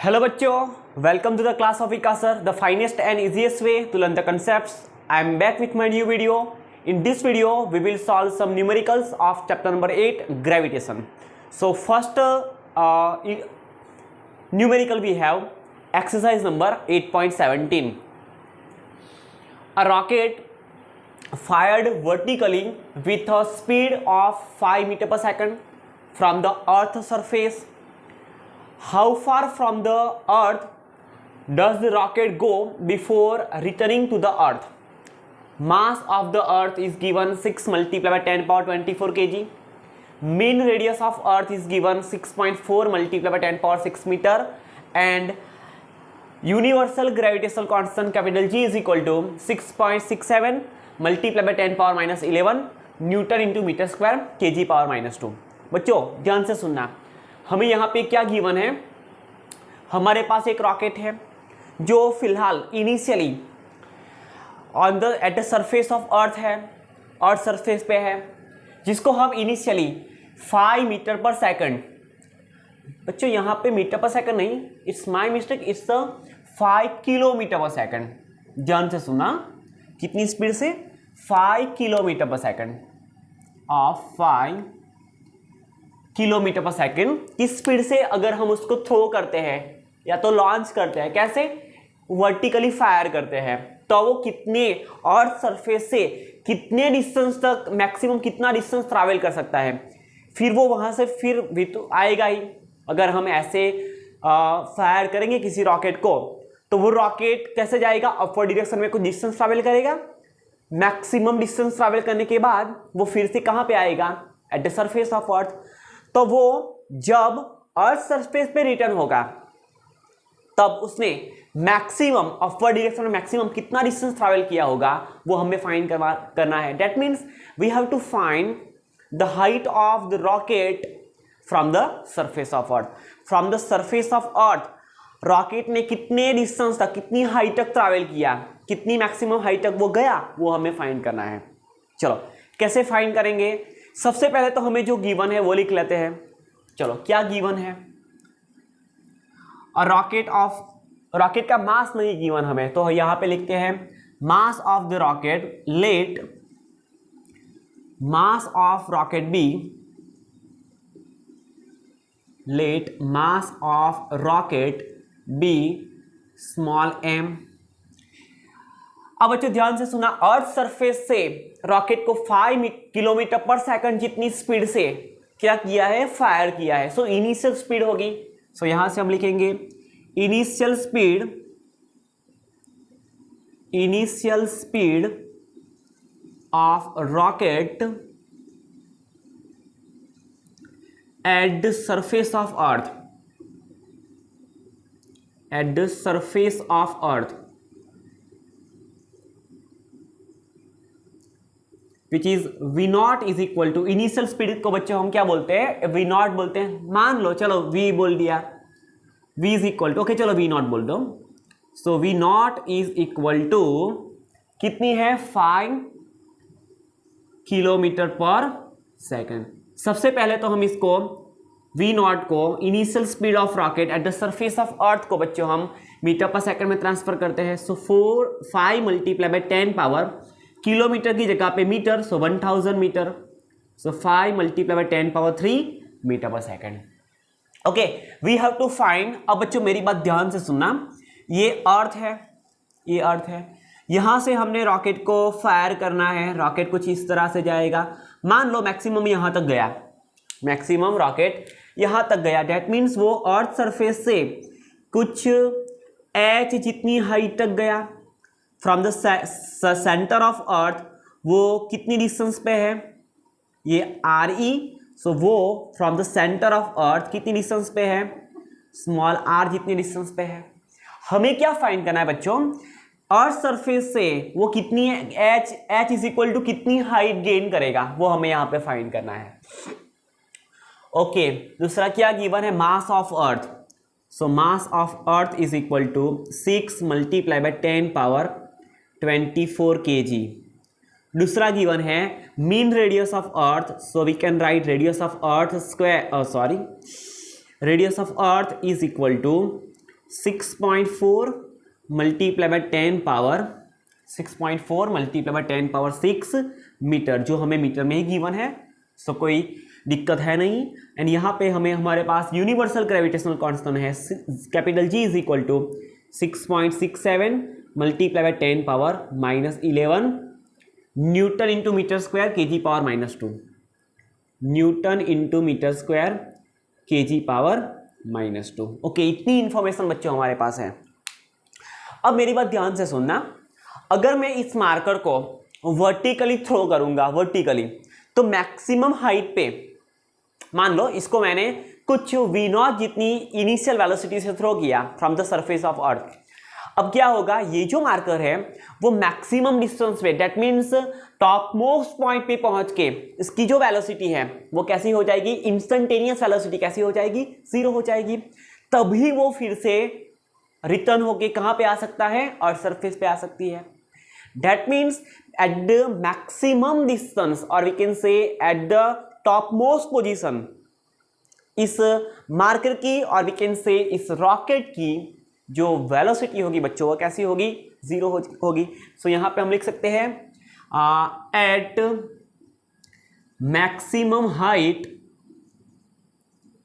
Hello बच्चों, welcome to the class of Vikas sir, the finest and easiest way to learn the concepts. I am back with my new video. In this video, we will solve some numericals of chapter number 8, gravitation. So first numerical we have exercise number 8.17. A rocket fired vertically with a speed of 5 meters per second from the Earth's surface. How far from the Earth does the rocket go before returning to the Earth? Mass of the Earth is given 6 multiplied by 10 power 24 kg. Mean radius of Earth is given 6.4 multiplied by 10 power 6 meter. And universal gravitational constant capital G is equal to 6.67 multiplied by 10 power minus 11 newton into metre square kg power minus 2। बच्चों ध्यान से सुनना, हमें यहाँ पे क्या given है। हमारे पास एक रॉकेट है जो फिलहाल initially on the eight the surface of earth है, अर्थ सरफेस पे है, जिसको हम इनिशियली 5 मीटर पर सेकंड, बच्चों यहाँ पे मीटर पर सेकंड नहीं, it's my mistake, it's 5 kilometre पर सेकंड। ध्यान से सुना, कितनी स्पीड से? 5 किलोमीटर पर सेकंड ऑफ 5 किलोमीटर पर सेकंड की स्पीड से अगर हम उसको थ्रो करते हैं या तो लॉन्च करते हैं, कैसे? वर्टिकली फायर करते हैं, तो वो कितने अर्थ सरफेस से कितने डिस्टेंस तक, मैक्सिमम कितना डिस्टेंस ट्रैवल कर सकता है, फिर वो वहां से फिर भी तो आएगा ही। अगर हम ऐसे फायर करेंगे किसी रॉकेट को, तो वो रॉकेट कैसे जाएगा? अपवर्ड डायरेक्शन में कुछ डिस्टेंस ट्रैवल करेगा, मैक्सिमम डिस्टेंस ट्रैवल करने के बाद वो फिर से कहां पे आएगा? Eight the surface of earth. तो वो जब अर्थ सरफेस पे रिटर्न होगा तब उसने मैक्सिमम अपवर्ड डायरेक्शन में मैक्सिमम कितना डिस्टेंस ट्रैवल किया होगा वो हमें फाइंड करना है। That means we have to find the height of the rocket from the surface of earth. From the surface of earth rocket ने कितने डिस्टेंस तक, कितनी हाइट तक ट्रैवल किया, कितनी मैक्सिमम हाइट तक वो गया, वो हमें फाइंड करना है। चलो कैसे फाइंड करेंगे? सबसे पहले तो हमें जो गिवन है वो लिख लेते हैं। चलो क्या गिवन है? और रॉकेट का मास नहीं गिवन हमें, तो यहां पे लिखते हैं mass of the rocket, let mass of rocket be, let mass of rocket be small m। अब बच्चों ध्यान से सुना, अर्थ सरफेस से रॉकेट को 5 किलोमीटर पर सेकंड जितनी स्पीड से क्या किया है? फायर किया है। सो इनिशियल स्पीड होगी, सो यहां से हम लिखेंगे initial speed of rocket at the surface of earth, at the surface of earth, which is V not is equal to, initial speed को बच्चों हम क्या बोलते हैं? V नॉट बोलते हैं। मान लो चलो V बोल दिया, V is equal to, okay चलो V नॉट बोल दो। So V not is equal to कितनी है? 5 किलोमीटर पर सेकंड। सबसे पहले तो हम इसको V नॉट को, initial speed of rocket at the surface of अर्थ को बच्चों हम मीटर पर सेकंड में ट्रांसफर करते हैं। So 5 multiply by 10 power, kilometre की जगह पे metre, so 1000 metre, so 5 multiply by 10 power 3 metre पर second. Okay, we have to find. अब बच्चों मेरी बात ध्यान से सुनना, ये अर्थ है, ये अर्थ है, यहां से हमने रॉकेट को फायर करना है, रॉकेट कुछ इस तरह से जाएगा। मान लो मैक्सिमम यहां तक गया, मैक्सिमम रॉकेट यहां तक गया, दैट मीन्स वो अर्थ सरफेस से कुछ h जितनी हाइट तक गया। From the centre of earth वो कितनी डिस्टेंस पे है? ये RE, सो वो from the centre of earth कितनी डिस्टेंस पे है? स्मॉल r जितनी डिस्टेंस पे है। हमें क्या फाइंड करना है बच्चों? अर्थ सरफेस से वो कितनी h इज इक्वल टू कितनी हाइट गेन करेगा, वो हमें यहाँ पे फाइंड करना है। ओके, दूसरा क्या गिवन है? Mass of earth. So mass of earth is equal to 6 multiply by 10 power 24 kg। दूसरा गिवन है mean radius of earth, so we can write radius of earth square, radius of earth is equal to 6.4 multiply by 10 power 6.4 multiply by 10 power 6 metre, जो हमें metre में ही given है, सो कोई दिक्कत है नहीं। एंड यहाँ पे हमारे पास यूनिवर्सल ग्रेविटेशनल कांस्टेंट है capital G is equal to 6.67 multiply by 10 power -11 newton into metre square kg power -2, newton into metre square kg power -2। Okay, इतनी इंफॉर्मेशन बच्चों हमारे पास है। अब मेरी बात ध्यान से सुनना, अगर मैं इस मार्कर को वर्टिकली थ्रो करूंगा, वर्टिकली, तो मैक्सिमम हाइट पे मान लो इसको मैंने कुछ v0 जितनी इनिशियल वेलोसिटी से थ्रो किया from the surface of earth. अब क्या होगा, ये जो मार्कर है वो मैक्सिमम डिस्टेंस पे, that means top most point पे पहुंच के इसकी जो वेलोसिटी है वो कैसी हो जाएगी, इंस्टेंटेनियस वेलोसिटी कैसी हो जाएगी, 0 हो जाएगी। तभी वो फिर से रिटर्न होके कहां पे आ सकता है, और सरफेस पे आ सकती है। That means at the maximum distance, और we can say at the top most position, इस मार्कर की और वी कैन से इस रॉकेट की जो वेलोसिटी होगी बच्चों वो कैसी होगी, 0 होगी। सो यहां पे हम लिख सकते हैं at maximum height,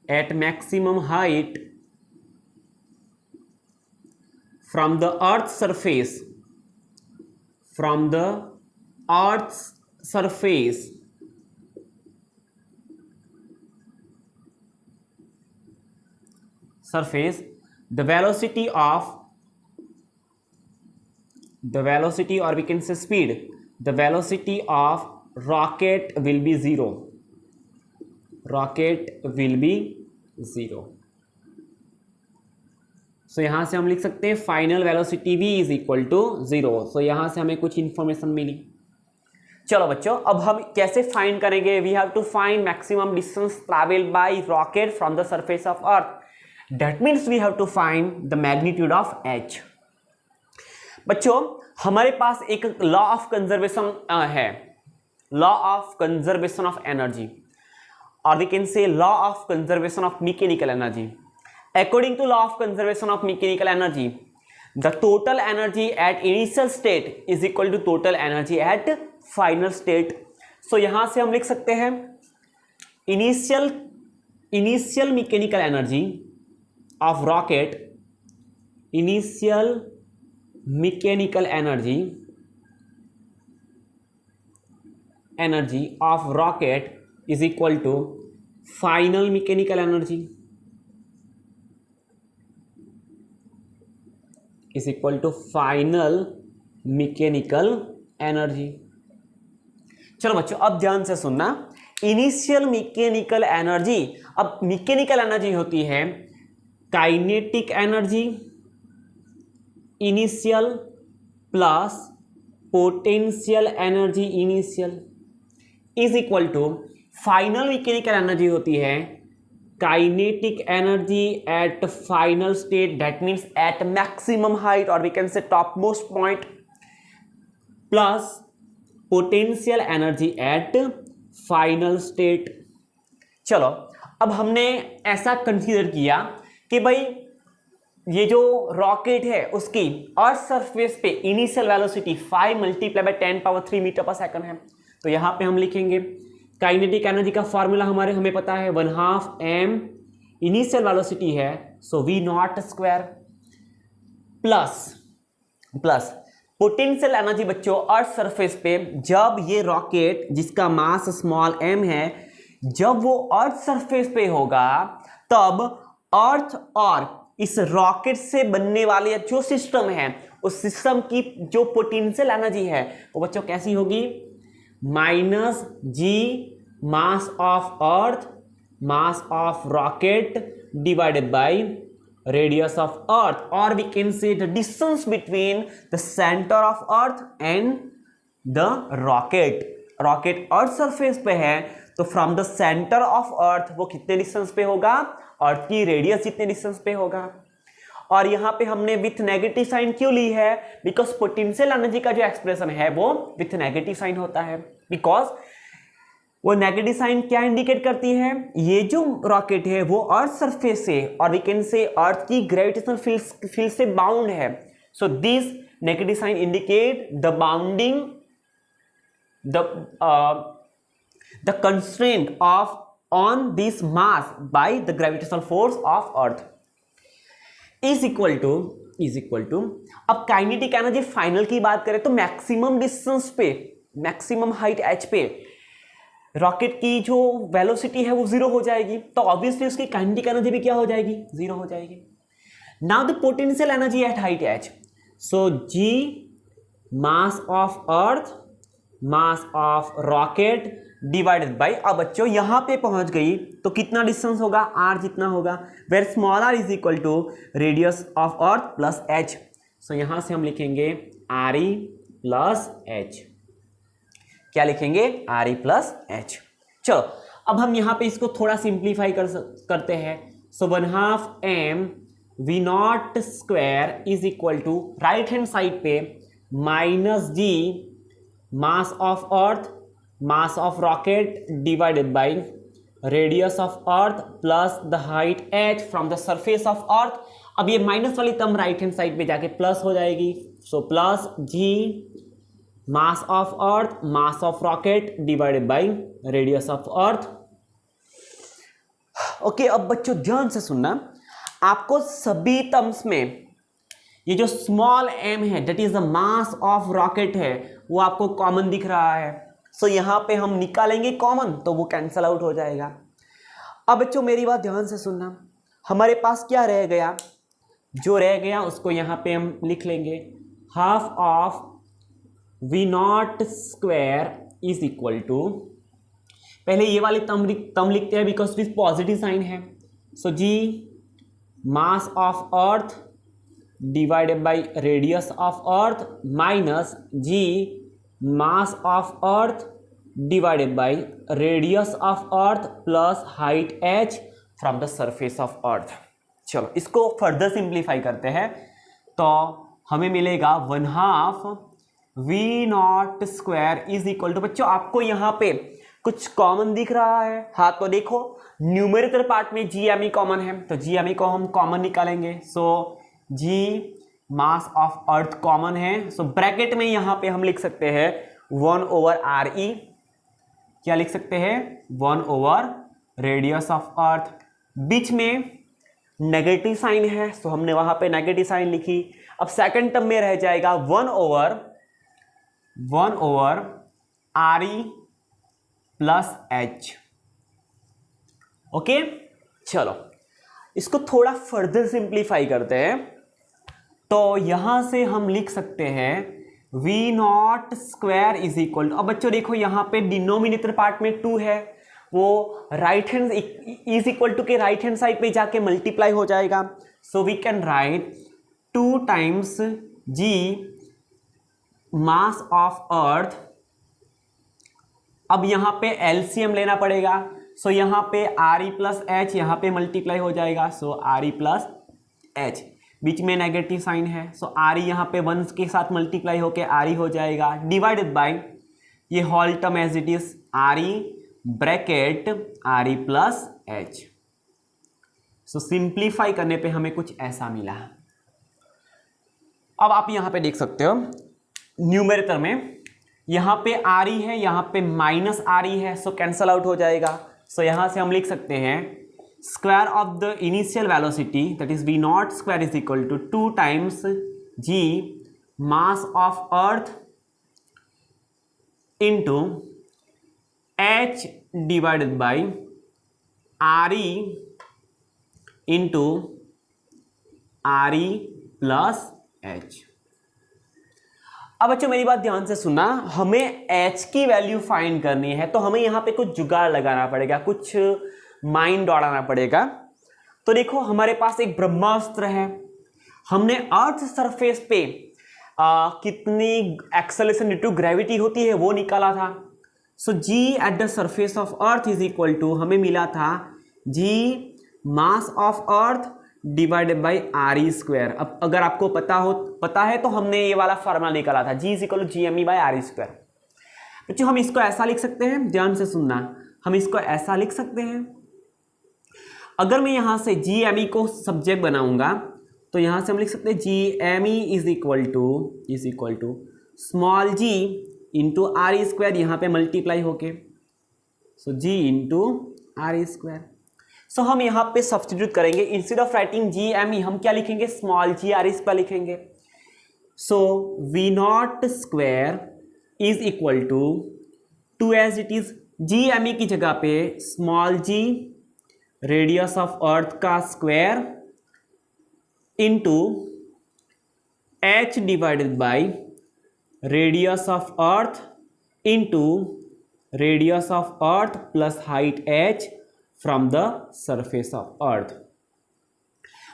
at maximum height from the earth surface, from the earth surface, the velocity or we can say speed, the velocity of rocket will be 0, rocket will be 0। सो यहां से हम लिख सकते हैं final velocity v is equal to 0। सो यहां से हमें कुछ इंफॉर्मेशन मिली। चलो बच्चों, अब हम कैसे फाइंड करेंगे, we have to find maximum distance travelled by rocket from the surface of earth, that means we have to find the magnitude of h। बच्चों, हमारे पास एक लॉ ऑफ कंजर्वेशन है, law of conservation of energy, और we can say law of conservation of mechanical energy. According to law of conservation of mechanical energy, the total energy at initial state is equal to total energy at final state। So यहां से हम लिख सकते हैं initial mechanical energy of rocket, initial mechanical energy of rocket is equal to final mechanical energy is equal to final mechanical energy। चलो बच्चों, अब ध्यान से सुनना, इनिशियल मैकेनिकल एनर्जी, अब मैकेनिकल एनर्जी होती है kinetic energy initial plus potential energy initial is equal to final mechanical energy होती है kinetic energy at final state, that means at maximum height or we can say topmost point, plus potential energy at final state। चलो, अब हमने ऐसा consider किया कि भाई ये जो रॉकेट है उसकी अर्थ सरफेस पे initial velocity 5 multiply by 10 power 3 metre पर सेकंड है। तो यहां पे हम लिखेंगे काइनेटिक एनर्जी का फॉर्मूला हमें पता है 1/2 m इनिशियल वेलोसिटी है, सो v0 square plus potential energy बच्चों अर्थ सरफेस पे, जब ये रॉकेट जिसका मास स्मॉल m है, जब वो अर्थ सरफेस पे होगा तब अर्थ और इस रॉकेट से बनने वाले जो सिस्टम है उस सिस्टम की जो पोटेंशियल एनर्जी है वो बच्चों कैसी होगी, -g mass of earth, mass of rocket divided by radius of earth, or we can say the distance between the center of earth and the rocket। Rocket earth surface पे है तो from the centre of earth वो कितने distance पे होगा, अर्थ की radius जितने distance पे होगा। और यहां पे हमने विथ नेगेटिव साइन क्यों ली है, बिकॉज पोटेंशियल एनर्जी का जो एक्सप्रेशन है वो विथ नेगेटिव साइन होता है, बिकॉज वो नेगेटिव साइन क्या इंडिकेट करती है, ये जो रॉकेट है वो अर्थ सरफेस से और वी कैन से अर्थ की ग्रेविटेशनल फील्ड से बाउंड है. So this negative sign indicate the bounding the constraint of on this mass by the gravitational force of earth is equal to अब काइनेटिक एनर्जी फाइनल की बात करें तो मैक्सिमम डिस्टेंस पे, मैक्सिमम हाइट h पे rocket की जो velocity है वो जीरो हो जाएगी, तो ऑब्वियसली उसकी काइनेटिक एनर्जी भी क्या हो जाएगी, जीरो हो जाएगी. Now the potential energy eight height h, so g mass of earth mass of rocket divided by, अब बच्चों यहां पे पहुंच गई तो कितना डिस्टेंस होगा, r जितना होगा, where small r is equal to radius of earth plus h. So यहां से हम लिखेंगे re प्लस h. क्या लिखेंगे, re प्लस h. चलो अब हम यहां पे इसको थोड़ा सिंप्लीफाई करते हैं. So 1/2 m v naught square is equal to right hand side पे minus g mass of earth mass of rocket divided by radius of earth plus the height h from the surface of earth. अब ये minus वाली term right hand side पे जाके plus हो जाएगी. So plus g mass of earth mass of rocket divided by radius of earth. Okay, अब बच्चों ध्यान से सुनना, आपको सभी टर्म्स में ये जो स्मॉल m है that is the mass of rocket है वो आपको कॉमन दिख रहा है. सो यहां पे हम निकालेंगे कॉमन तो वो कैंसल आउट हो जाएगा. अब बच्चों मेरी बात ध्यान से सुनना, हमारे पास क्या रह गया, जो रह गया उसको यहां पे हम लिख लेंगे half of v not square is equal to, पहले ये वाली टर्म लिखते हैं बिकॉज विथ पॉजिटिव साइन है. So G mass of earth divided by radius of earth minus g mass of earth divided by radius of earth plus height h from the surface of earth. चलो इसको further simplify करते हैं तो हमें मिलेगा 1/2 v naught square is equal to, बच्चों आपको यहां पे कुछ कॉमन दिख रहा है, हाँ तो देखो न्यूमेरेटर पार्ट में gme कॉमन है तो gme को हम कॉमन निकालेंगे. सो g mass of earth common है, सो ब्रैकेट में यहां पे हम लिख सकते हैं 1/re, क्या लिख सकते हैं 1/ रेडियस ऑफ अर्थ. बीच में नेगेटिव साइन है सो हमने वहां पे नेगेटिव साइन लिखी. अब सेकंड टर्म में रह जाएगा 1/re प्लस h. ओके चलो इसको थोड़ा फर्दर सिंप्लीफाई करते हैं तो यहां से हम लिख सकते हैं v naught square is equal to, अब बच्चों देखो यहां पे डिनोमिनेटर पार्ट में 2 है, वो right hand is equal to के राइट हैंड साइड पे जाके मल्टीप्लाई हो जाएगा. So we can write 2 times g mass of earth. अब यहां पे एलसीएम लेना पड़ेगा, सो यहां पे re प्लस एच यहां पे मल्टीप्लाई हो जाएगा. सो re प्लस एच, बीच में नेगेटिव साइन है सो re यहां पे 1 के साथ मल्टीप्लाई होके re हो जाएगा डिवाइडेड बाय ये whole term as it is re bracket re plus H. So simplify करने पे हमें कुछ ऐसा मिला. अब आप यहां पे देख सकते हो न्यूमेरेटर में यहां पे re है, यहां पे माइनस re है, सो कैंसल आउट हो जाएगा. सो यहां से हम लिख सकते हैं square of the initial velocity that is v naught square is equal to 2 times g mass of earth into h divided by re into re plus h. अब बच्चों मेरी बात ध्यान से सुनना, हमें h की वैल्यू फाइंड करनी है तो हमें यहां पे कुछ जुगाड़ लगाना पड़ेगा, कुछ माइंड दौड़ाना पड़ेगा. तो देखो हमारे पास एक ब्रह्मास्त्र है, हमने अर्थ सरफेस पे कितनी एक्सेलरेशन ड्यू टू ग्रेविटी होती है वो निकाला था. So g at the surface of earth is equal to हमें मिला था g mass of earth divided by re square. अब अगर आपको पता है तो हमने ये वाला फार्मूला निकाला था g is equal to gme by re square. बच्चों हम इसको ऐसा लिख सकते हैं, ध्यान से सुनना, हम इसको ऐसा लिख सकते हैं, अगर मैं यहां से जी एम ई को सब्जेक्ट बनाऊंगा तो यहां से हम लिख सकते हैं g m e is equal to small g into r e square, यहाँ पे मल्टीप्लाई होके, so g into r e square. So हम यहाँ पे सब्स्टिट्यूट करेंगे, instead of writing g m e हम क्या लिखेंगे, small g r e square लिखेंगे। So we not square is equal to as it is g m e की जगह पे small g radius of earth का square into h divided by radius of earth into radius of earth plus height h from the surface of earth.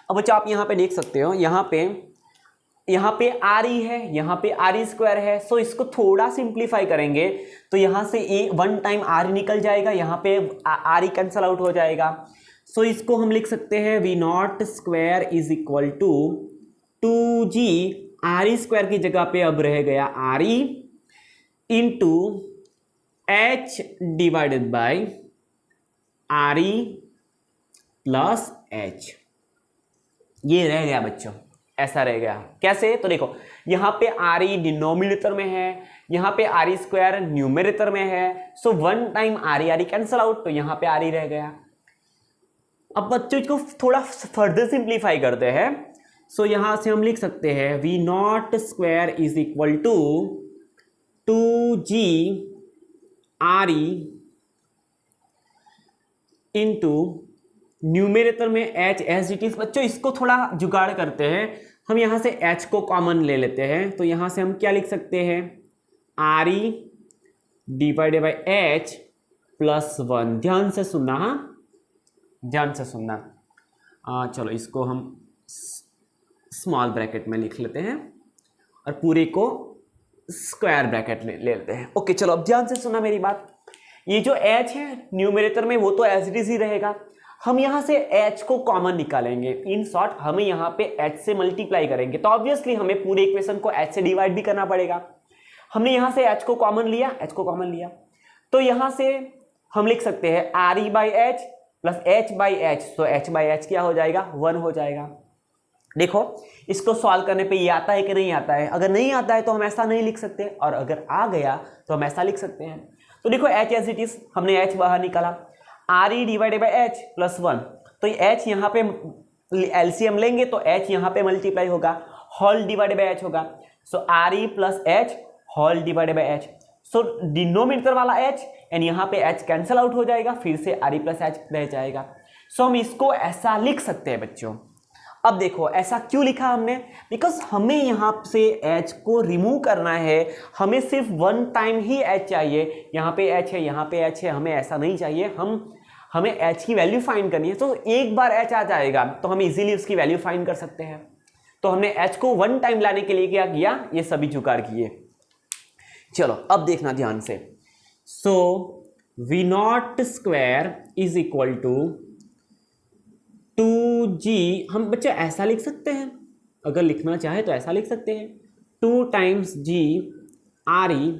अब बच्चा आप यहाँ पे देख सकते हो, यहाँ पे आर ई है, यहाँ पे आर ई स्क्वायर है। सो इसको थोड़ा सिंप्लीफाई करेंगे तो यहाँ से वन टाइम आर ई निकल जाएगा, यहाँ पे आर ई कैंसल आउट हो जाएगा। सो इसको हम लिख सकते हैं v not square is equal to g r e square की जगह पे अब रह गया r e into h divided by r E plus h. ये रह गया बच्चों, ऐसा रह गया। कैसे, तो देखो यहाँ पे आर ई डिनोमिनेटर में है, यहाँ पे आर ई स्क्वायर न्यूमरेटर में है। So one time R E cancel out, तो यहाँ पे आर ई रह गया। अब बच्चों इसको थोड़ा फर्दर सिंप्लीफाई करते हैं। सो यहां से हम लिख सकते हैं v not square is equal to g r e into numerator में एच एज इट इज। बच्चों इसको थोड़ा जुगाड़ करते हैं, हम यहां से एच को कॉमन ले लेते हैं। तो यहां से हम क्या लिख सकते हैं, R E divided by H plus 1। ध्यान से सुनना, हाँ ध्यान से सुनना। चलो इसको हम स्मॉल ब्रैकेट में लिख लेते हैं और पूरे को स्क्वायर ब्रैकेट ले लेते हैं। ओके चलो अब ध्यान से सुना मेरी बात। ये जो h है न्यूमरेटर में वो तो एज इट इज ही रहेगा, हम यहाँ से h को कॉमन निकालेंगे। इन शॉर्ट हमें यहाँ पे h से मल्टीप्लाई करेंगे, तो ऑब्वियसली हमें पूरे इक्वेशन को h से डिवाइड भी करना पड़ेगा। हमने यहाँ से h को कॉमन लिया, तो यहाँ से हम लिख सकते हैं are E by H plus H by H. तो एच बाई एच क्या हो जाएगा, 1 हो जाएगा। देखो इसको सॉल्व करने पे ये आता है कि नहीं आता है, अगर नहीं आता है तो हम ऐसा नहीं लिख सकते, और अगर आ गया तो हम ऐसा लिख सकते हैं। तो देखो एच एज इट इज, हमने एच बाहर निकाला, R E divided by H plus 1। तो एच यहाँ पे एलसीएम लेंगे तो एच यहाँ पे मल्टीप्लाई होगा, होल डिवाइडेड बाई एच होगा। So R E plus H whole divided by H. So denominator वाला h एंड यहाँ पे h कैंसल आउट हो जाएगा, फिर से आर ई प्लस एच रह जाएगा। सो हम इसको ऐसा लिख सकते हैं बच्चों। अब देखो ऐसा क्यों लिखा हमने, बिकॉज हमें यहाँ से h को रिमूव करना है, हमें सिर्फ वन टाइम ही h चाहिए। यहाँ पे h है, यहाँ पे h है, हमें ऐसा नहीं चाहिए, हमें h की वैल्यू फाइंड करनी है। तो एक बार h आ जाएगा तो हम इजीली उसकी वैल्यू फाइंड कर सकते हैं। तो हमने h को वन टाइम लाने के लिए क्या किया, ये सभी जुगाड़ किए। चलो अब देखना ध्यान से। So we not square is equal to G, हम बच्चे ऐसा लिख सकते हैं, अगर लिखना चाहे तो ऐसा लिख सकते हैं, 2 times g r E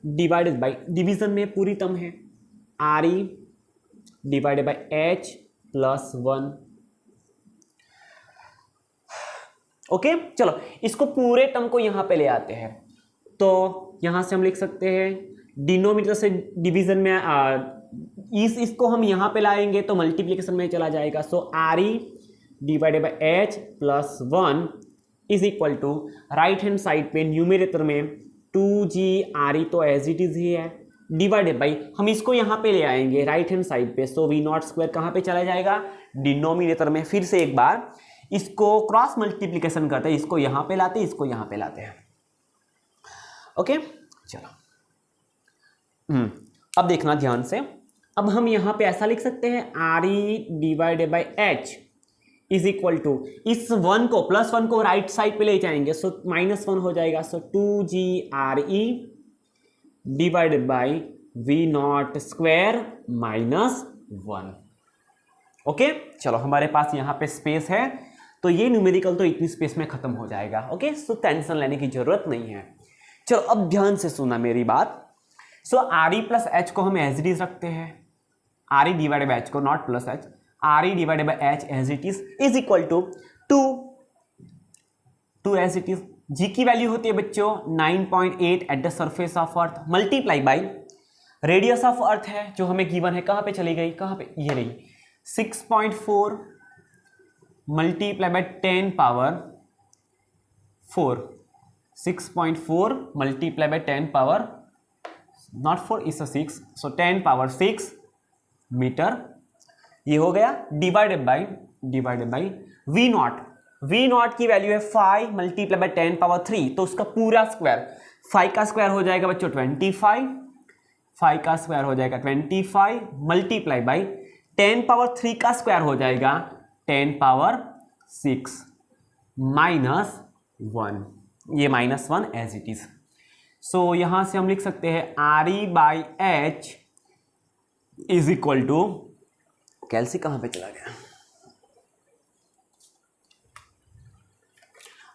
divided by, division में पूरी टर्म है, r E divided by H plus 1। Okay चलो इसको पूरे टर्म को यहां पे ले आते हैं। तो यहां से हम लिख सकते हैं डिनोमिनेटर से डिवीजन में इसको हम यहां पे लाएंगे तो मल्टीप्लिकेशन में चला जाएगा। So R E divided by H plus 1 is equal to right hand side पे न्यूमरेटर में 2g आर ई तो एज इट इज ही है, डिवाइडेड बाई हम इसको यहां पे ले आएंगे राइट हैंड साइड पे। सो वी नॉट स्क्वायर कहां पे चला जाएगा, डिनोमिनेटर में। फिर से एक बार इसको क्रॉस मल्टीप्लिकेशन करते हैं, इसको यहां पे लाते हैं, इसको यहां पे लाते हैं। ओके चलो अब देखना ध्यान से। अब हम यहां पे ऐसा लिख सकते हैं R E divided by H is equal to, इस 1 को प्लस 1 को राइट साइड पे ले जाएंगे, सो -1 हो जाएगा। So 2g r E divided by v not square -1। Okay चलो हमारे पास यहाँ पे स्पेस है, तो ये न्यूमेरिकल तो इतनी स्पेस में खत्म हो जाएगा। ओके सो टेंशन लेने की जरूरत नहीं है। चलो अब ध्यान से सुना मेरी बात। सो आर ई प्लस एच को हम एज इट इज रखते हैं, R E divided by H को, not plus H, R E divided by H as it is equal to 2 as it is. G की वैल्यू होती है बच्चों 9.8 at the surface of earth multiply by radius of earth है जो हमें given है, कहाँ पे चली गई, कहाँ पे, ये रही 6.4 multiply by 10 power 4, 6.4 multiply by 10 power, not 4 is 6, so 10 power 6 metre, ये हो गया divided by v naught. V naught की वैल्यू है 5 मल्टीप्लाई बाई 10 पावर 3, तो उसका पूरा स्क्वायर, 5 का स्क्वायर हो जाएगा बच्चों 25, 5 का स्क्वायर हो जाएगा 25 मल्टीप्लाई बाई 10 पावर 3 का स्क्वायर हो जाएगा 10 पावर 6 माइनस 1, ये -1 एज इट इज। सो यहां से हम लिख सकते हैं are E by H is equal to, कैल्सी कहां पे चला गया।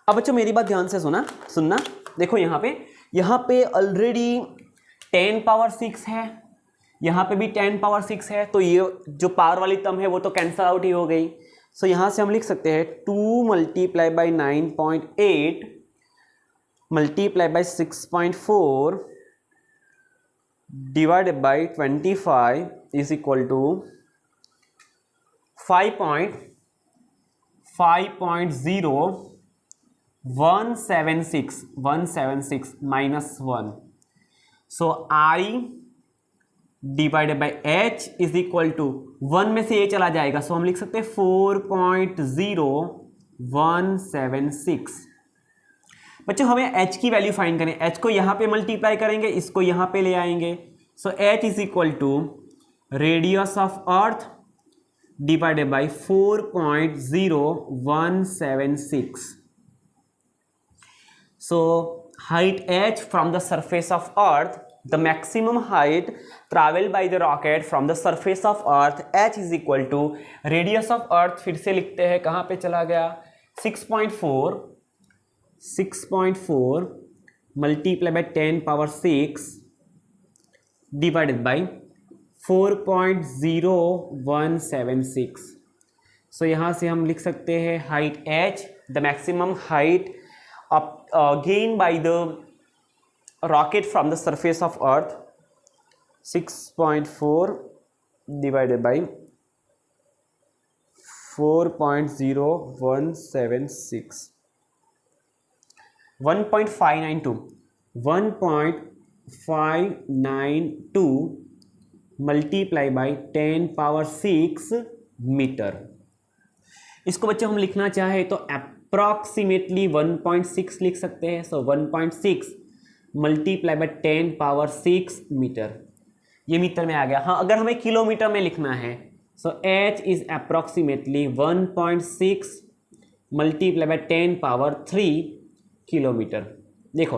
अब बच्चों मेरी बात ध्यान से सुनना, देखो यहां पे ऑलरेडी 10 पावर 6 है, यहाँ पे भी 10 पावर 6 है, तो ये जो पावर वाली टर्म है वो तो कैंसल आउट ही हो गई। सो यहाँ से हम लिख सकते हैं 2 multiply by 9.8 multiply by 6.4 divided by 25 is equal to 5.0176 minus 1। So I divided by H is equal to 1 में से ये चला जाएगा, सो हम लिख सकते हैं 4.0176। बच्चों हमें एच की वैल्यू फाइंड करें, एच को यहाँ पे मल्टीप्लाई करेंगे, इसको यहाँ पे ले आएंगे, so h is equal to radius of earth divided by 4.0176। So height h from the surface of earth, the maximum height traveled by the rocket from the surface of earth h is equal to radius of earth, फिर से लिखते हैं, कहाँ पे चला गया, 6.4 multiply by 10 power 6 divided by 4.0176। सो यहाँ से हम लिख सकते हैं height h, the maximum height gained by the rocket from the surface of earth, 6.4 divided by 4.0176, 1.592 multiply by 10 power 6 metre. इसको बच्चों हम लिखना चाहे तो अप्रॉक्सीमेटली 1.6 लिख सकते हैं। सो 1.6 मल्टीप्लाई बाई 10 पावर 6 मीटर, ये मीटर में आ गया। हाँ, अगर हमें किलोमीटर में लिखना है so h is approximately 1.6 multiply by 10 power 3 kilometre. देखो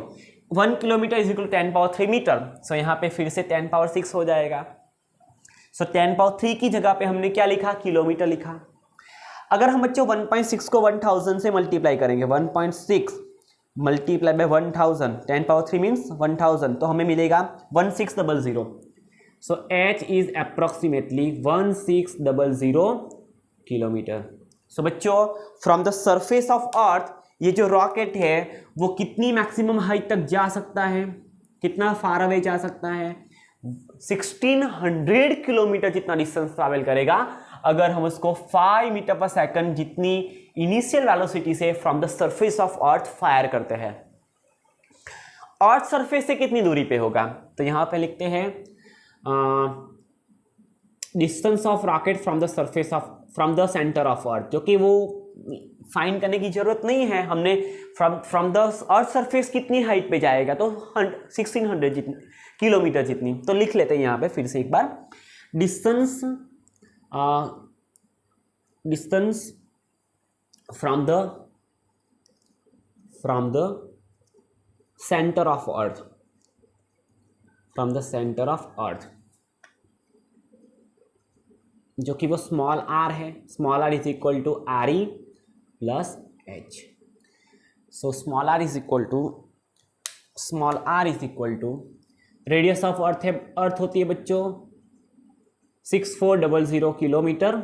1 kilometre is equal to 10 power 3 metre, so यहाँ पे फिर से 10 पावर 6 हो जाएगा। सो 10 पावर 3 की जगह पे हमने क्या लिखा, किलोमीटर लिखा। अगर हम बच्चों 1.6 को 1000 से मल्टीप्लाई करेंगे, 1.6 मल्टीप्लाई बाई 1000, 10 पावर 3 मीन्स 1000, तो हमें मिलेगा 1600। सो h इज अप्रॉक्सीमेटली 1600 किलोमीटर। सो बच्चों फ्रॉम द सरफेस ऑफ अर्थ ये जो रॉकेट है वो कितनी मैक्सिमम हाइट तक जा सकता है, कितना फार अवे जा सकता है, 1600 किलोमीटर जितना डिस्टेंस ट्रैवल करेगा अगर हम उसको 5 मीटर पर सेकंड जितनी इनिशियल वेलोसिटी से from the surface of earth fire करते हैं। अर्थ सरफेस से कितनी दूरी पे होगा, तो यहां पे लिखते हैं distance of rocket from the surface of from the centre of earth, जो कि वो फाइंड करने की जरूरत नहीं है, हमने फ्रॉम द अर्थ सरफेस कितनी हाइट पे जाएगा, तो 1600 जितनी किलोमीटर जितनी, तो लिख लेते हैं यहाँ पे फिर से एक बार, distance from the centre of earth, from the centre of earth, जो कि वो स्मॉल आर है, small R is equal to R E plus H. So small R is equal to radius of earth है, earth होती है बच्चों 6400 kilometre,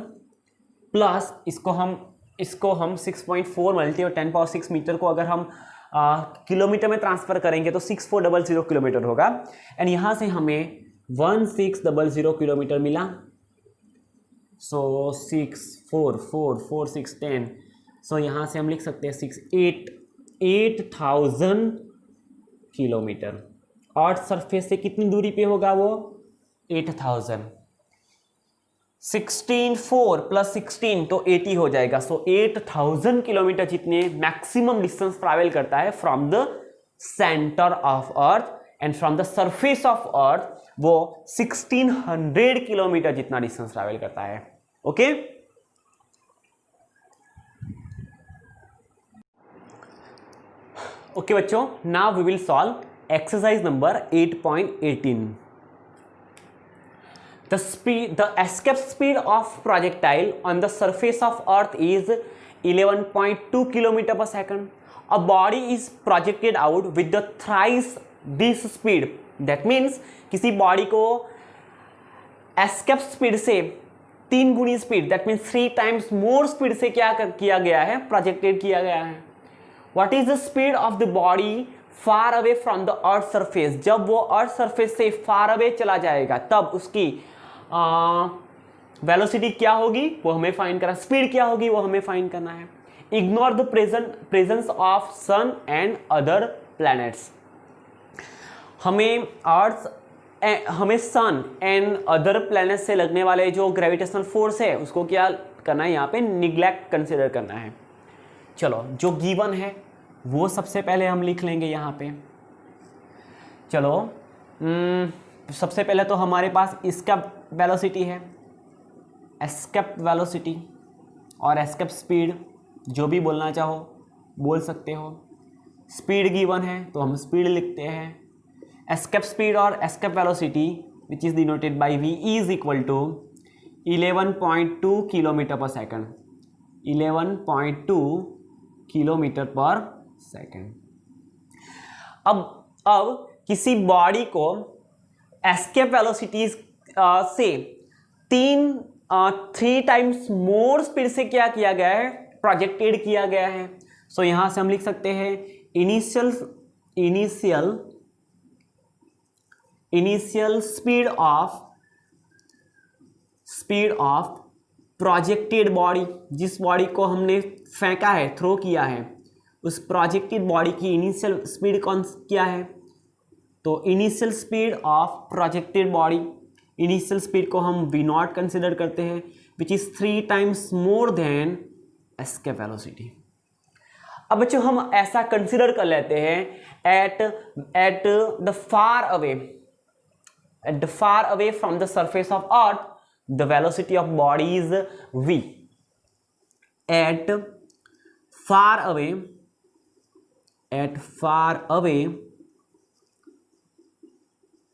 plus इसको हम 6.4 मल्टी और 10⁶ मीटर को अगर हम किलोमीटर में ट्रांसफर करेंगे तो 6400 किलोमीटर होगा। एंड यहाँ से हमें 1600 किलोमीटर मिला। सो 6 4 4 4 6 10, सो यहाँ से हम लिख सकते हैं 8000 किलोमीटर। अर्थ सरफेस से कितनी दूरी पे होगा वो? 8000। 16 4 प्लस 16 तो 80 हो जाएगा। सो 8000 किलोमीटर जितने मैक्सिमम डिस्टेंस ट्रैवल करता है from the centre of earth, and from the surface of earth वो 1600 किलोमीटर जितना डिस्टेंस ट्रैवल करता है। ओके ओके बच्चों, now we will solve exercise number 8.18. The escape speed of projectile on the surface of earth is 11.2 km per second. A body is projected out with the thrice this speed. That means किसी body को escape speed से 3 गुनी speed, that means 3 times more speed से क्या किया गया है? Projected किया गया है। What is the speed of the body far away from the earth surface? जब वो अर्थ सरफेस से फार अवे चला जाएगा तब उसकी वेलोसिटी क्या होगी वो हमें फाइंड करना, स्पीड क्या होगी वो हमें फाइंड करना है। Ignore the presence of sun and other planets. हमें सन एंड अदर प्लैनेट से लगने वाले जो ग्रेविटेशनल फोर्स है उसको क्या करना है? यहाँ पे निग्लेक्ट कंसिडर करना है। चलो जो गिवन है वो सबसे पहले हम लिख लेंगे यहाँ पे। चलो सबसे पहले तो हमारे पास इसका वेलोसिटी है, एस्केप वेलोसिटी और एस्केप स्पीड, जो भी बोलना चाहो बोल सकते हो। स्पीड गिवन है तो हम स्पीड लिखते हैं। एस्केप स्पीड और escape velocity which is denoted by v is equal to 11.2 kilometre पर सेकंड। 11.2 किलोमीटर पर सेकेंड। अब किसी बॉडी को एस्केप वेलोसिटी से 3 टाइम्स मोर स्पीड से क्या किया गया है? प्रोजेक्टेड किया गया है। सो यहां से हम लिख सकते हैं initial speed of projected body, जिस बॉडी को हमने फेंका है, थ्रो किया है, उस प्रोजेक्टेड बॉडी की इनिशियल स्पीड कौन क्या है? तो initial speed of projected body, initial speed को हम v0 कंसिडर करते हैं विच is 3 times more than escape velocity. अब बच्चों हम ऐसा कंसिडर कर लेते हैं at the far away from the surface of earth the velocity of body is v। Eight far away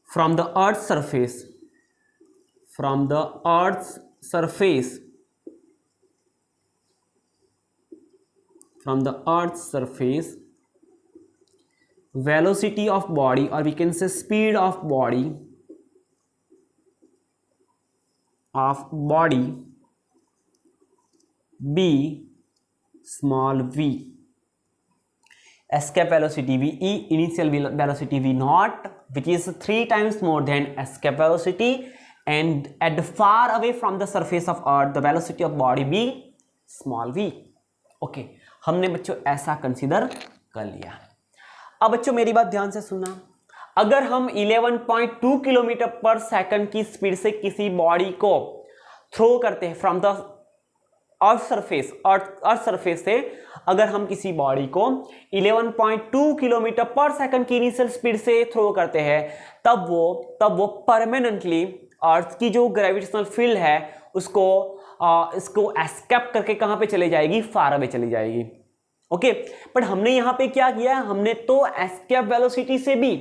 from the earth's surface velocity of body, or we can say speed of body b small v, escape velocity ve, initial velocity v0 which is 3 times more than escape velocity, and at the far away from the surface of earth the velocity of body be small v। Okay हमने बच्चों ऐसा consider कर लिया। अब बच्चों मेरी बात ध्यान से सुनना, अगर हम 11.2 किलोमीटर पर सेकंड की स्पीड से किसी बॉडी को थ्रो करते हैं फ्रॉम द अर्थ सरफेस से, अगर हम किसी बॉडी को 11.2 किलोमीटर पर सेकंड की इनिशियल स्पीड से थ्रो करते हैं तब वो परमानेंटली अर्थ की जो ग्रेविटेशनल फील्ड है इसको एस्केप करके कहां पे चले जाएगी? फार अवे चली जाएगी। ओके बट हमने यहां पे क्या किया है? हमने तो एस्केप वेलोसिटी से भी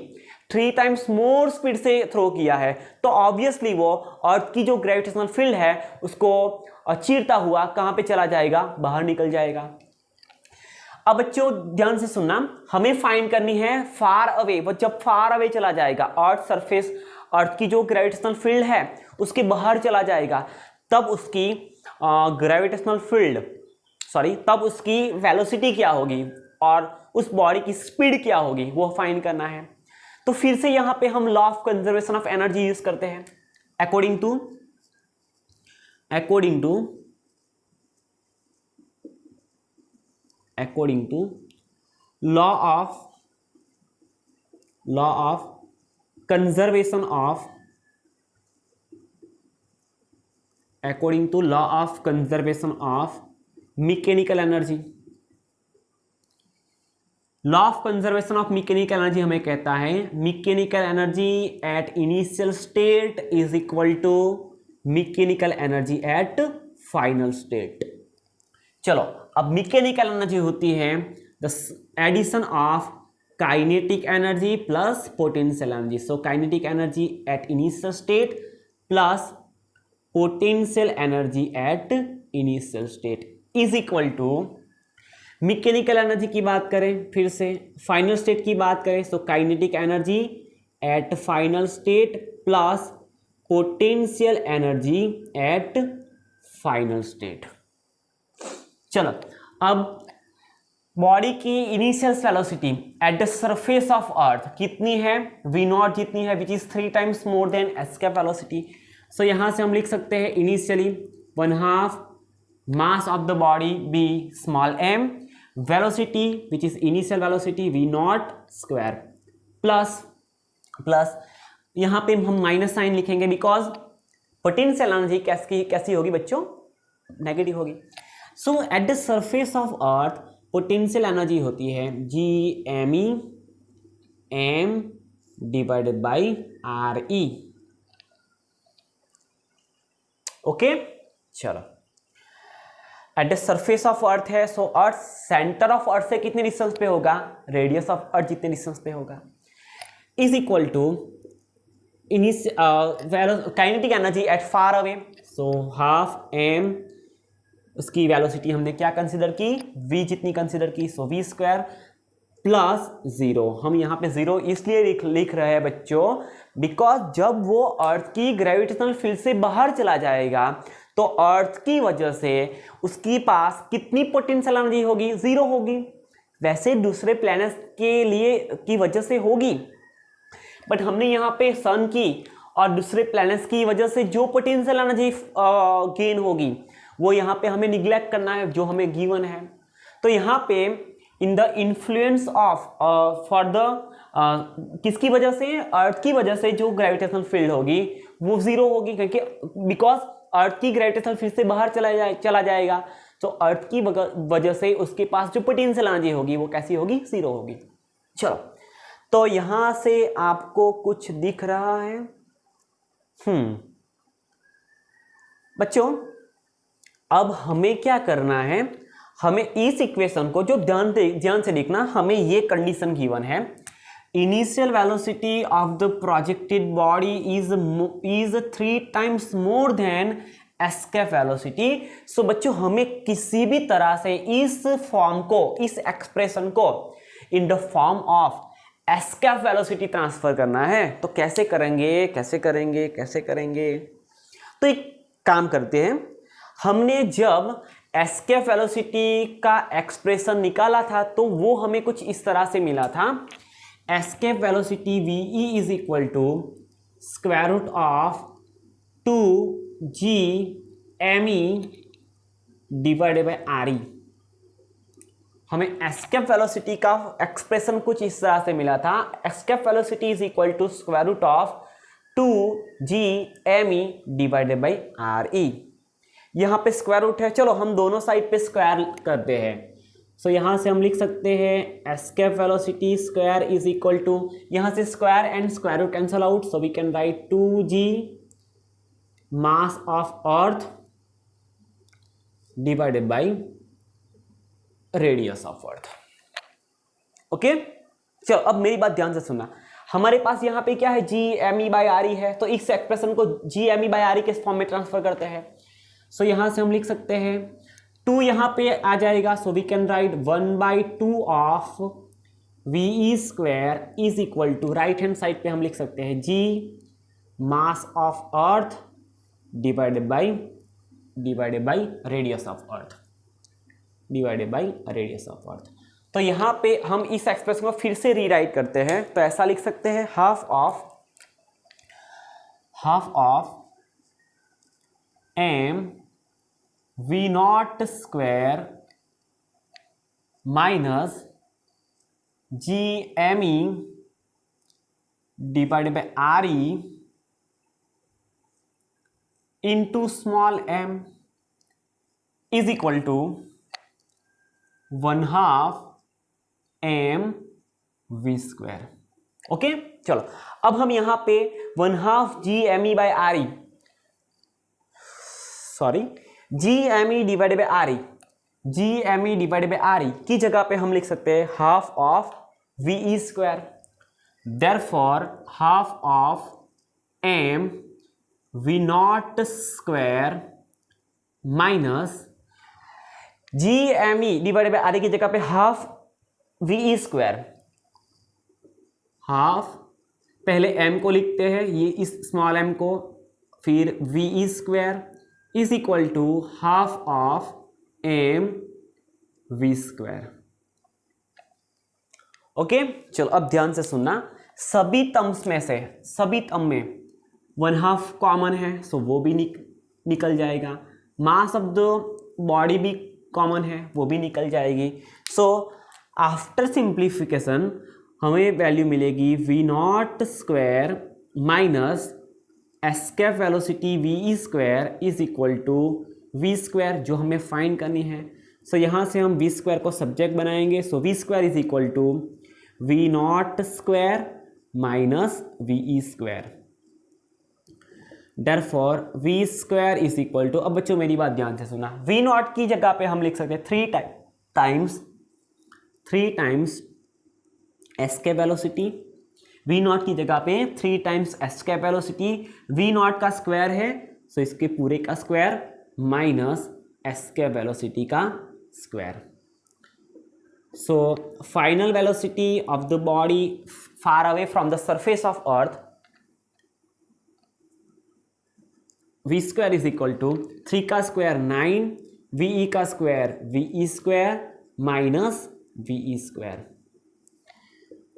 3 times मोर स्पीड से थ्रो किया है, तो ऑब्वियसली वो अर्थ की जो ग्रेविटेशनल फील्ड है उसको चीरता हुआ कहां पे चला जाएगा? बाहर निकल जाएगा। अब बच्चों ध्यान से सुनना, हमें फाइंड करनी है फार अवे। वो जब फार अवे चला जाएगा, अर्थ सरफेस, अर्थ की जो ग्रेविटेशनल फील्ड है उसके बाहर चला जाएगा, तब उसकी ग्रेविटेशनल फील्ड तब उसकी वेलोसिटी क्या होगी और उस बॉडी की स्पीड क्या होगी, वो फाइंड करना है। तो फिर से यहां पे हम law of conservation of energy use करते हैं। According to law of conservation of mechanical energy. Law of conservation of mechanical energy हमें कहता है mechanical energy at initial state is equal to mechanical energy at final state. चलो, अब mechanical energy होती है the addition of kinetic energy plus potential energy. So kinetic energy at initial state plus potential energy at initial state is equal to, mechanical energy की बात करें फिर से, final state की बात करें, so kinetic energy at final state plus potential energy at final state. चलो, अब बॉडी की initial velocity at the surface of earth कितनी है, वी नॉट जितनी है, which is 3 times more than escape velocity. So यहां से हम लिख सकते हैं initially 1/2 mass of the body be small m, velocity which is initial velocity V not square plus यहां पे हम माइनस साइन लिखेंगे बिकॉज पोटेंशियल एनर्जी कैसी होगी बच्चों, नेगेटिव होगी। So at the surface of earth potential energy होती है GME m divided by RE। Okay, चलो, at the surface of earth है, सो अर्थ सेंटर ऑफ अर्थ से कितने डिस्टेंस पे होगा, रेडियस ऑफ अर्थ जितने डिस्टेंस पे होगा, is equal to kinetic energy at far away, so 1/2 m, उसकी वेलोसिटी हमने क्या कंसीडर की, v जितनी कंसीडर की, सो v स्क्वायर प्लस 0। हम यहाँ पे 0 इसलिए लिख रहे हैं बच्चों बिकॉज जब वो अर्थ की ग्रेविटेशनल फील्ड से बाहर चला जाएगा तो अर्थ की वजह से उसकी पास कितनी पोटेंशियल एनर्जी होगी, 0 होगी। वैसे दूसरे प्लैनेट्स के लिए की वजह से होगी, बट हमने यहाँ पे सन की और दूसरे प्लैनेट्स की वजह से जो पोटेंशियल एनर्जी गेन होगी वो यहाँ पे हमें निग्लेक्ट करना है, जो हमें गिवन है। तो यहाँ पे in the influence of for the किसकी वजह से, अर्थ की वजह से जो ग्रेविटेशनल फील्ड होगी वो 0 होगी, क्योंकि बिकॉज अर्थ की ग्रेविटेशनल फील्ड से बाहर चला जाएगा, तो अर्थ की वजह से उसके पास जो पोटेंशियल एनर्जी होगी वो कैसी होगी, 0 होगी। चलो, तो यहां से आपको कुछ दिख रहा है? बच्चों, अब हमें क्या करना है, हमें इस इक्वेशन को जो ध्यान से देखना, हमें ये कंडीशन गिवन है, initial velocity of the projected body is 3 times more than escape velocity. So बच्चों, हमें किसी भी तरह से इस फॉर्म को, इस एक्सप्रेशन को in the form of escape velocity transfer करना है। तो कैसे करेंगे? तो एक काम करते हैं, हमने जब एस्केप वेलोसिटी का एक्सप्रेशन निकाला था तो वो हमें कुछ इस तरह से मिला था, escape velocity VE is equal to square root of 2GME divided by RE। हमें एस्केप वेलोसिटी का एक्सप्रेशन कुछ इस तरह से मिला था, escape velocity is equal to square root of 2GME divided by RE। यहाँ पे स्क्वायर रूट है, चलो हम दोनों साइड पे स्क्वायर करते हैं। सो यहाँ से हम लिख सकते हैं escape velocity square is equal to, यहाँ से square and square root cancel out, so we can write 2G mass of earth divided by radius of earth. Okay, चलो अब मेरी बात ध्यान से सुनना, हमारे पास यहाँ पे क्या है, GME बाय RE है, तो इस एक्सप्रेशन को GME बाय RE के फॉर्म में ट्रांसफर करते हैं। सो यहां से हम लिख सकते हैं 2 यहाँ पे आ जाएगा, so we can write 1/2 of VE square is equal to, right hand side पे हम लिख सकते हैं G mass of earth divided by radius of earth, divided by radius of earth. तो यहाँ पे हम इस एक्सप्रेशन को फिर से रीराइट करते हैं, तो ऐसा लिख सकते हैं half of m V0 square minus GME divided by RE into small m is equal to 1/2 m V square. Okay, चलो अब हम यहां पे 1/2 GME by RE, sorry GME divided by RE, GME divided by RE की जगह पे हम लिख सकते हैं half of VE square, therefore half of m V0 square minus GME divided by RE की जगह पे हाफ VE स्क्वायर, हाफ पहले m को लिखते हैं, ये इस स्मॉल m को, फिर VE square is equal to half of m V square. Okay, चलो अब ध्यान से सुनना, सभी टर्म्स में से, सभी टर्म में 1/2 कॉमन है, सो वो भी निकल जाएगा, मास ऑफ द बॉडी भी कॉमन है, वो भी निकल जाएगी। सो आफ्टर सिंप्लीफिकेशन हमें वैल्यू मिलेगी V0 square minus escape velocity VE square is equal to V square, जो हमें फाइंड करनी है। सो यहाँ से हम V स्क्वायर को सब्जेक्ट बनाएंगे, so V square is equal to V0 square minus VE square, therefore V square is equal to, अब बच्चों मेरी बात ध्यान से सुना, V0 की जगह पे हम लिख सकते हैं 3 टाइम्स एस्केप वेलोसिटी, V0 की जगह पे 3 टाइम्स एस्केप वेलोसिटी, V0 का स्क्वायर है, सो इसके पूरे का स्क्वायर माइनस एस्केप वेलोसिटी का square. So final velocity of the body far away from the surface of earth, V square is equal to 3 का स्क्वायर 9, VE का square VE square minus VE square.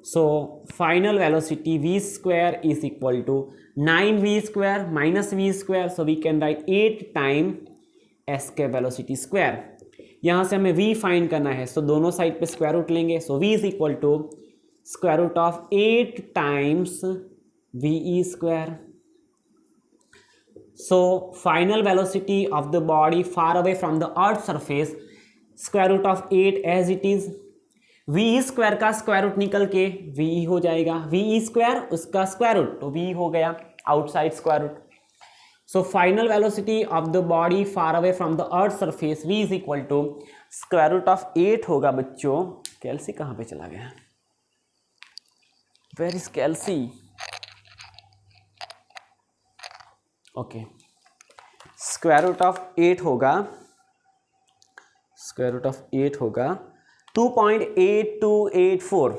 So final velocity V square is equal to 9V square minus V square, so we can write 8 time escape velocity square. यहाँ से हमें V find करना है, सो दोनों side पे square root लेंगे, so V is equal to square root of 8 times VE square. So final velocity of the body far away from the earth surface, square root of 8 as it is, VE square का square root निकल के VE हो जाएगा, VE square उसका square root, तो VE हो गया outside square root. So final velocity of the body far away from the earth surface V is equal to square root of 8 होगा बच्चों, कैल्सी कहाँ पे चला गया, where is calci, okay, square root of 8 होगा, square root of 8 होगा 2.8284,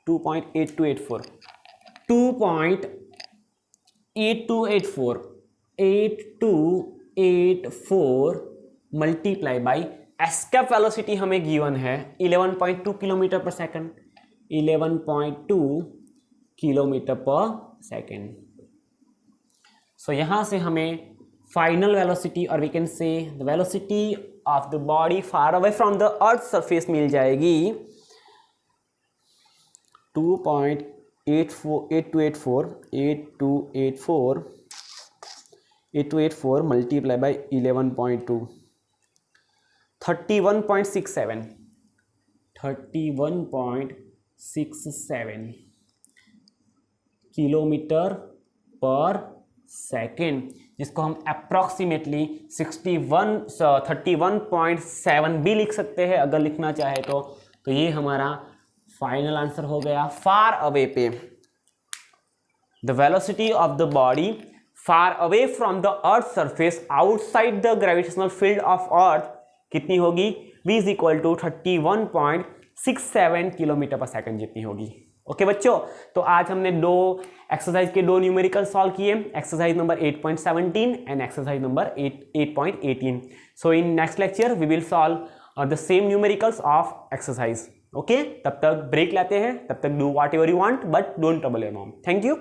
2.8284, 8284 multiply by escape velocity हमें given है 11.2 किलोमीटर पर सेकंड, 11.2 किलोमीटर पर सेकंड। सो यहाँ से हमें फाइनल वेलोसिटी और we can say the velocity of the body far away from the earth surface मिल जाएगी 8284 मल्टीप्लाई बाई 11.2, 31.67 किलोमीटर पर सेकेंड, जिसको हम अप्रॉक्सीमेटली 31.7 भी लिख सकते हैं अगर लिखना चाहे तो ये हमारा फाइनल आंसर हो गया। फार अवे पे the velocity of the body far away from the earth surface outside the gravitational field of earth कितनी होगी? v is equal to 31.67 kilometre पर सेकंड जितनी होगी। ओके बच्चों, तो आज हमने दो एक्सरसाइज के दो न्यूमेरिकल सॉल्व किए, exercise number 8.17 and exercise number 8.18। So in next lecture we will solve the same numericals of exercise. Okay, तब तक ब्रेक लेते हैं, तब तक do whatever you want but don't trouble your mom. Thank you.